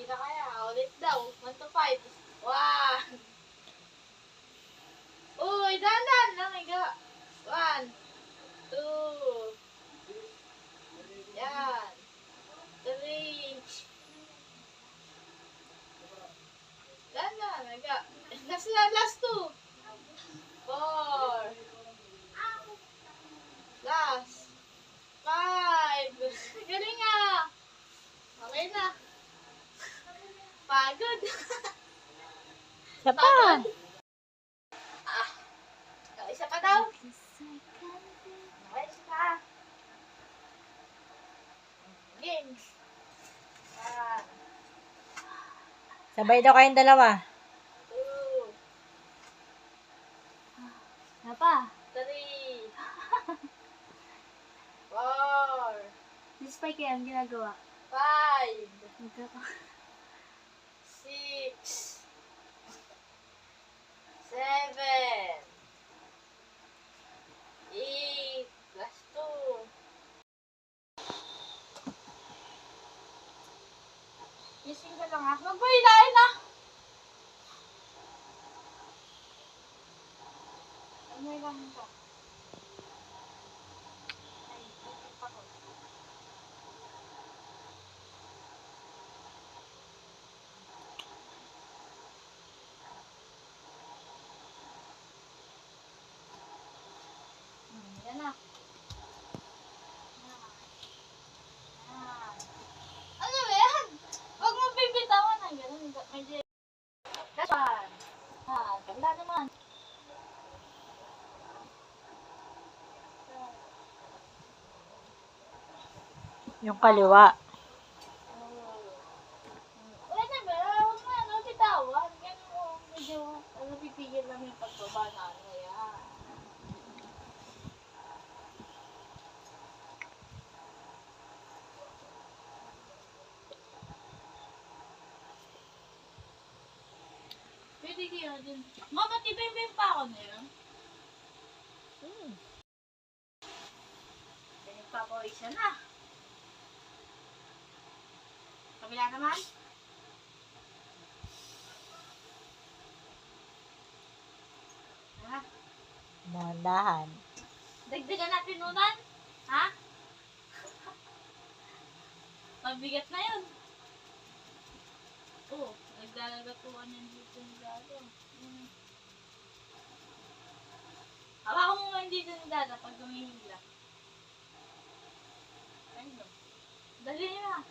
na kaya. Ulit daw. 1 to 5. 1. Uy, dahan-dahan lang. 1, 2. Yan. 3. Dahan-dahan. Last 2. 4. Last. 5. Galing ah. Okay na. Pagod. Isa pa. Pagod. Isa pa daw. Okay, isa pa. Games. Sabay daw kayong dalawa. 2. Isa pa. 3. 4. Si Spike kaya ang ginagawa. 5. Magkaka... 6. 7. 8. Last 2. Gising ka lang ha. Magpahilain na. Ano lang ka? Ay, ikip ako. Yan na. Ano ba yan? Huwag mo bibitawan ng gano'n. Medyo... That's one. Ganda naman. Yung kaliwa. Wala na ba? Huwag mo ano, bitawan. Ganun, medyo, pipigil lang yung pagbaba na ano yan. Pwede kaya din. Mama, tibay-bay pa ako na yun. Nagpapawisan na. Kabila naman. Ha? Dahan-dahan. Dagdagan natin unan? Ha? Mabigat na yun. Oo, naglalagatuan yan dito ng dada. Hawakan mo nga dito ng dada pag gumihila. Ayun. Dali na.